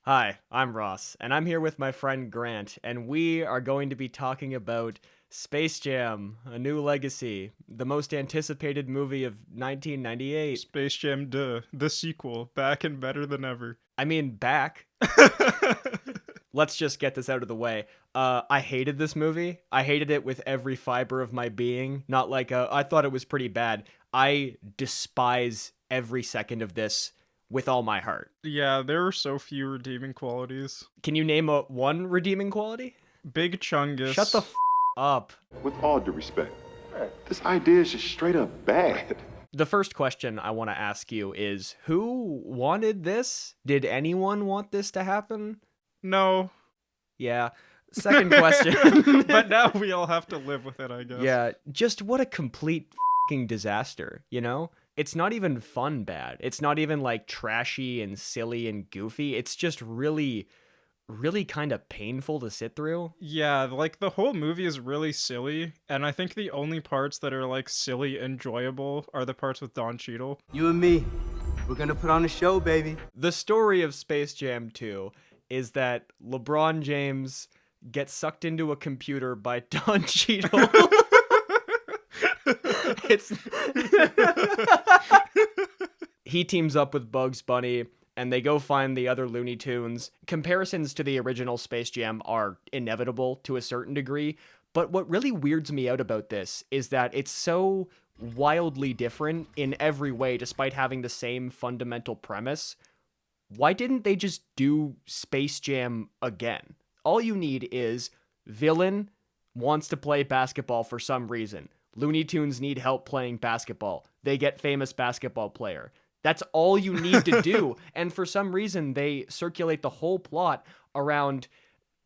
Hi, I'm Ross, and I'm here with my friend Grant, and we are going to be talking about Space Jam: A New Legacy, the most anticipated movie of 1998. Space Jam Duh, the sequel, back and better than ever. I mean, back. Let's just get this out of the way. I hated this movie. I hated it with every fiber of my being. Not like I thought it was pretty bad. I despise every second of this with all my heart. Yeah, there are so few redeeming qualities. Can you name one redeeming quality? Big Chungus. Shut the up. With all due respect, this idea is just straight up bad. The first question I want to ask you is, who wanted this? Did anyone want this to happen? No. Yeah. Second question. But now we all have to live with it, I guess. Yeah, just what a complete fucking disaster, you know? It's not even fun bad. It's not even like trashy and silly and goofy. It's just really kind of painful to sit through. Yeah, like the whole movie is really silly, and I think the only parts that are like silly enjoyable are the parts with Don Cheadle. You and me, we're gonna put on a show, baby. The story of Space Jam 2 is that LeBron James gets sucked into a computer by Don Cheadle. He teams up with Bugs Bunny, and they go find the other Looney Tunes. Comparisons to the original Space Jam are inevitable to a certain degree, but what really weirds me out about this is that it's so wildly different in every way, despite having the same fundamental premise. Why didn't they just do Space Jam again? All you need is villain wants to play basketball for some reason. Looney Tunes need help playing basketball. They get famous basketball player. That's all you need to do. And for some reason, they circulate the whole plot around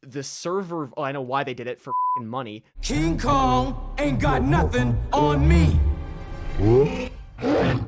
the server. Oh, I know why they did it, for f***ing money. King Kong ain't got nothing on me.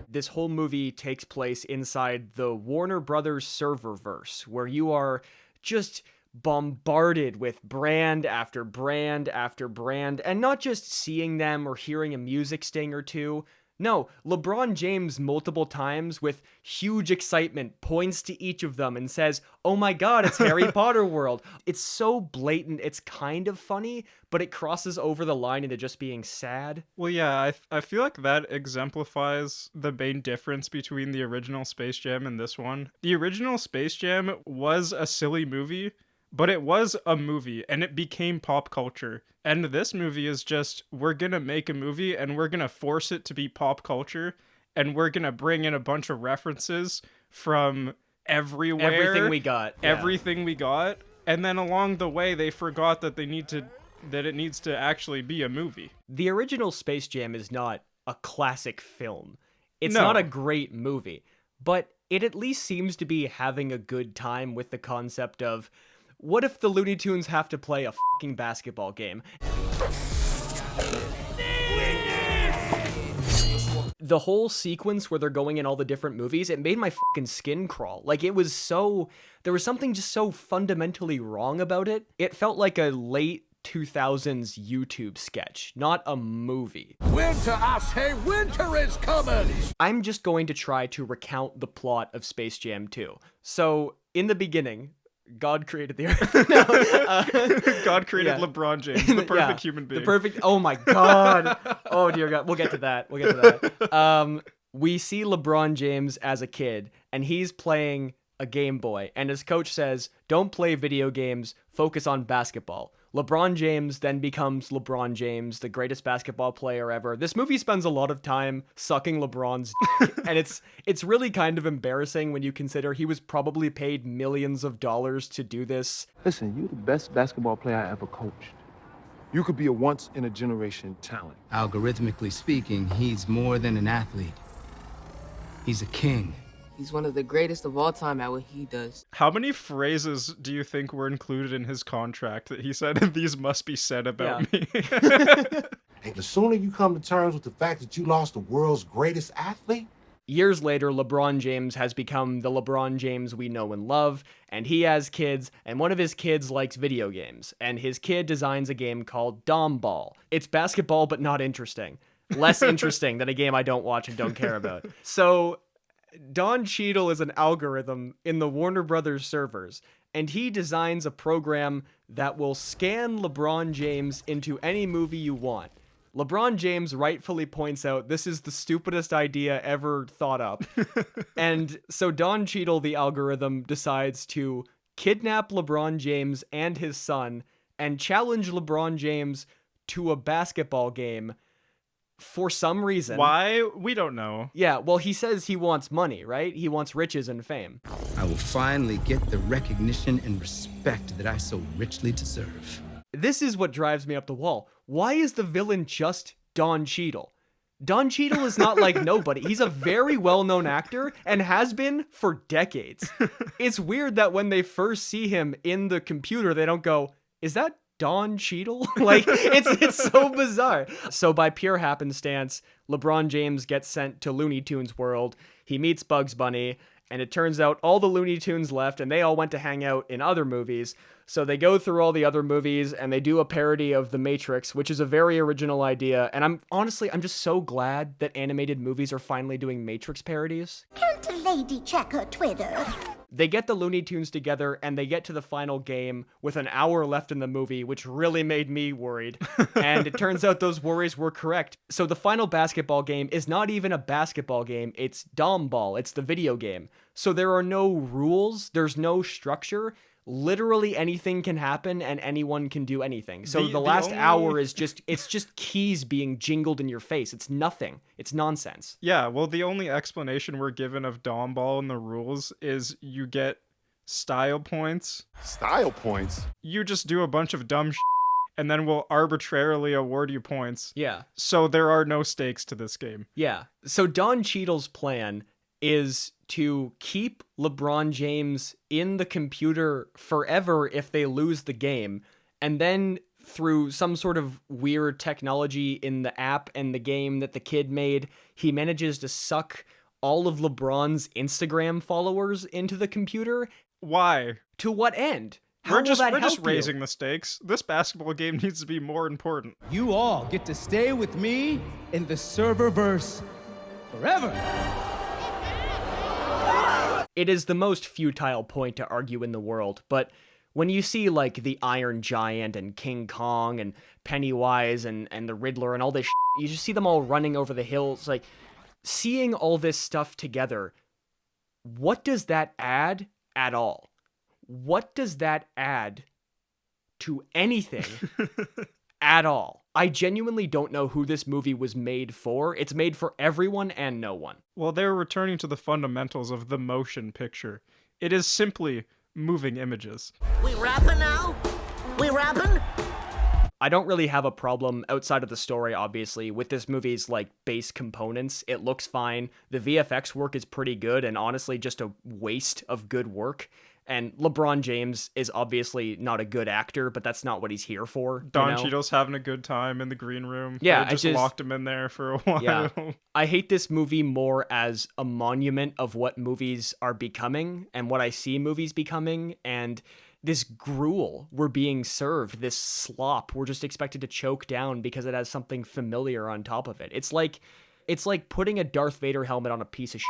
This whole movie takes place inside the Warner Brothers serververse, where you are just bombarded with brand after brand after brand, and not just seeing them or hearing a music sting or two. No, LeBron James multiple times with huge excitement points to each of them and says, "Oh my god, it's Harry Potter world." It's so blatant, it's kind of funny, but it crosses over the line into just being sad. Well, yeah, I feel like that exemplifies the main difference between the original Space Jam and this one. The original Space Jam was a silly movie, but it was a movie, and it became pop culture. And this movie is just, we're gonna make a movie, and we're gonna force it to be pop culture, and we're gonna bring in a bunch of references from everywhere. Everything we got. Yeah. Everything we got. And then along the way, they forgot that it needs to actually be a movie. The original Space Jam is not a classic film. It's No. not a great movie, but it at least seems to be having a good time with the concept of, what if the Looney Tunes have to play a fucking basketball game? The whole sequence where they're going in all the different movies, it made my fucking skin crawl. Like, it was so... There was something just so fundamentally wrong about it. It felt like a late 2000s YouTube sketch, not a movie. Winter, I say, winter is coming. I'm just going to try to recount the plot of Space Jam 2. So, in the beginning... God created the earth. No, God created yeah. LeBron James, the perfect Yeah, human being. The perfect. Oh my God. Oh dear God. We'll get to that. We see LeBron James as a kid, and he's playing a Game Boy, and his coach says, "Don't play video games. Focus on basketball." LeBron James then becomes LeBron James, the greatest basketball player ever. This movie spends a lot of time sucking LeBron's dick, and it's really kind of embarrassing when you consider he was probably paid millions of dollars to do this. Listen, you're the best basketball player I ever coached. You could be a once-in-a-generation talent. Algorithmically speaking, he's more than an athlete. He's a king. He's one of the greatest of all time at what he does. How many phrases do you think were included in his contract that he said, "These must be said about me"? And the sooner you come to terms with the fact that you lost the world's greatest athlete. Years later, LeBron James has become the LeBron James we know and love, and he has kids, and one of his kids likes video games, and his kid designs a game called Dom Ball. It's basketball, but not interesting. Less interesting than a game I don't watch and don't care about. So... Don Cheadle is an algorithm in the Warner Brothers servers, and he designs a program that will scan LeBron James into any movie you want. LeBron James rightfully points out this is the stupidest idea ever thought up. And so Don Cheadle, the algorithm, decides to kidnap LeBron James and his son and challenge LeBron James to a basketball game for some reason. Why? We don't know. Yeah, well, he says he wants money, right? He wants riches and fame. I will finally get the recognition and respect that I so richly deserve. This is what drives me up the wall. Why is the villain just Don Cheadle? Don Cheadle is not like nobody. He's a very well-known actor and has been for decades. It's weird that when they first see him in the computer, they don't go, is that Don Cheadle? Like, it's so bizarre. So by pure happenstance, LeBron James gets sent to Looney Tunes World. He meets Bugs Bunny, and it turns out all the Looney Tunes left, and they all went to hang out in other movies. So they go through all the other movies, and they do a parody of The Matrix, which is a very original idea. And I'm just so glad that animated movies are finally doing Matrix parodies. Can't a lady check her Twitter? They get the Looney Tunes together, and they get to the final game with an hour left in the movie, which really made me worried. And it turns out those worries were correct. So the final basketball game is not even a basketball game, it's Dom Ball, it's the video game. So there are no rules, there's no structure. Literally anything can happen and anyone can do anything. So the last hour is it's just keys being jingled in your face. It's nothing. It's nonsense. Yeah, well, the only explanation we're given of Dom Ball and the rules is you get style points. Style points? You just do a bunch of dumb and then we'll arbitrarily award you points. Yeah. So there are no stakes to this game. Yeah. So Don Cheadle's plan is to keep LeBron James in the computer forever if they lose the game, and then through some sort of weird technology in the app and the game that the kid made, he manages to suck all of LeBron's Instagram followers into the computer. Why? To what end? How We're will just that help you? raising the stakes. This basketball game needs to be more important. You all get to stay with me in the serververse forever. It is the most futile point to argue in the world, but when you see like the Iron Giant and King Kong and Pennywise and the Riddler and all this you just see them all running over the hills, like seeing all this stuff together, what does that add at all? What does that add to anything at all? I genuinely don't know who this movie was made for. It's made for everyone and no one. Well, they're returning to the fundamentals of the motion picture. It is simply moving images. We rapping now? We rapping? I don't really have a problem outside of the story, obviously, with this movie's like base components. It looks fine. The VFX work is pretty good and honestly just a waste of good work. And LeBron James is obviously not a good actor, but that's not what he's here for. Don Cheadle's having a good time in the green room. Yeah, they just locked him in there for a while. Yeah. I hate this movie more as a monument of what movies are becoming and what I see movies becoming, and this gruel we're being served, this slop we're just expected to choke down because it has something familiar on top of it. It's like putting a Darth Vader helmet on a piece of shit.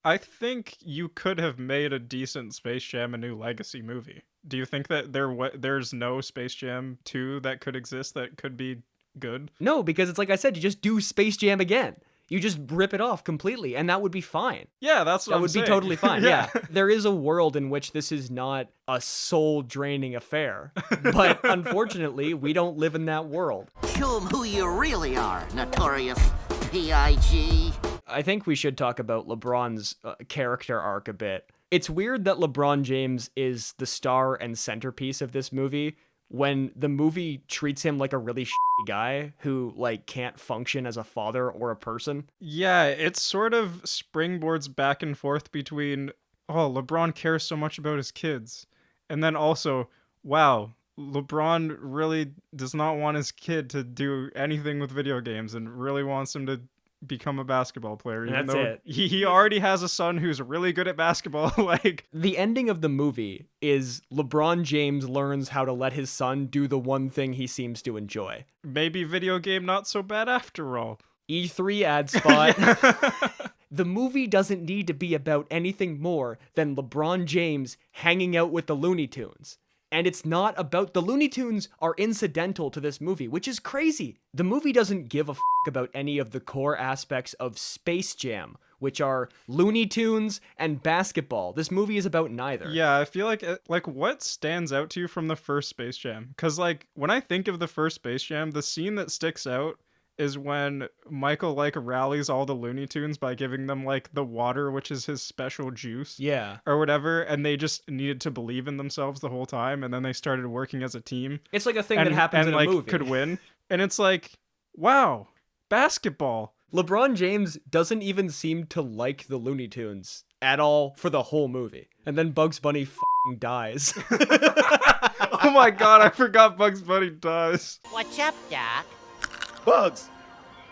I think you could have made a decent Space Jam: A New Legacy movie. Do you think that there's no Space Jam 2 that could exist that could be good? No, because it's like I said, you just do Space Jam again. You just rip it off completely, and that would be fine. Yeah, that's what I'm saying. That would be totally fine, yeah. There is a world in which this is not a soul-draining affair. But unfortunately, we don't live in that world. Show 'em who you really are, notorious P.I.G. I think we should talk about LeBron's character arc a bit. It's weird that LeBron James is the star and centerpiece of this movie when the movie treats him like a really shitty guy who like can't function as a father or a person. Yeah, it sort of springboards back and forth between, oh, LeBron cares so much about his kids, and then also, wow, LeBron really does not want his kid to do anything with video games and really wants him to become a basketball player, even That's though it. He already has a son who's really good at basketball. Like, the ending of the movie is LeBron James learns how to let his son do the one thing he seems to enjoy. Maybe video game not so bad after all. E3 ad spot. The movie doesn't need to be about anything more than LeBron James hanging out with the Looney Tunes. And it's not about... The Looney Tunes are incidental to this movie, which is crazy. The movie doesn't give a about any of the core aspects of Space Jam, which are Looney Tunes and basketball. This movie is about neither. Yeah, I feel like what stands out to you from the first Space Jam? Because like when I think of the first Space Jam, the scene that sticks out is when Michael like rallies all the Looney Tunes by giving them like the water, which is his special juice. Yeah. Or whatever, and they just needed to believe in themselves the whole time, and then they started working as a team. It's like a thing that happens in a like, movie. Could win. And it's like, wow, basketball. LeBron James doesn't even seem to like the Looney Tunes at all for the whole movie. And then Bugs Bunny dies. Oh my god, I forgot Bugs Bunny dies. What's up, Doc? Bugs,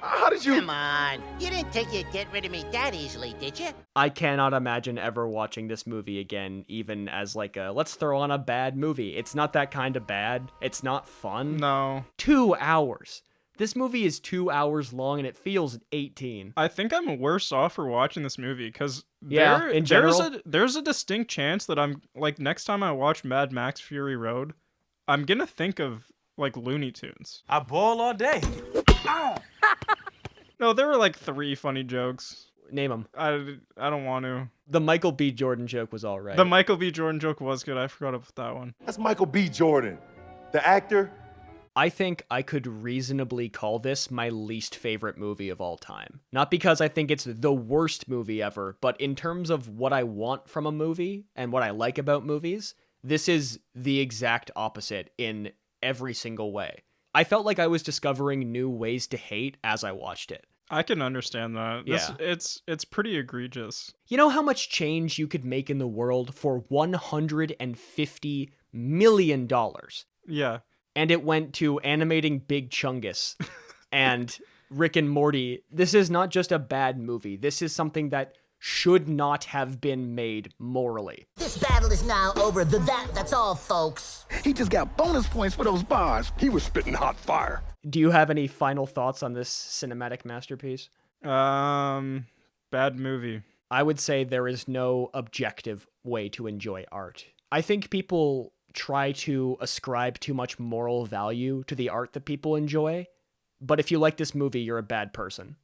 how did you... Come on. You didn't think you'd get rid of me that easily, did you? I cannot imagine ever watching this movie again, even as like a, let's throw on a bad movie. It's not that kind of bad. It's not fun. No. 2 hours. This movie is 2 hours long and it feels 18. I think I'm worse off for watching this movie because there's a distinct chance that I'm like next time I watch Mad Max Fury Road, I'm gonna think of like Looney Tunes. I ball all day. No, there were like 3 funny jokes. Name them. I don't want to. The Michael B. Jordan joke was all right. The Michael B. Jordan joke was good. I forgot about that one. That's Michael B. Jordan, the actor. I think I could reasonably call this my least favorite movie of all time. Not because I think it's the worst movie ever, but in terms of what I want from a movie and what I like about movies, this is the exact opposite in every single way. I felt like I was discovering new ways to hate as I watched it. I can understand that. Yeah. It's pretty egregious. You know how much change you could make in the world for $150 million? Yeah. And it went to animating Big Chungus and Rick and Morty. This is not just a bad movie. This is something that should not have been made morally. This battle is now over. That's all, folks. He just got bonus points for those bars. He was spitting hot fire. Do you have any final thoughts on this cinematic masterpiece? Bad movie. I would say there is no objective way to enjoy art. I think people try to ascribe too much moral value to the art that people enjoy, but if you like this movie, you're a bad person.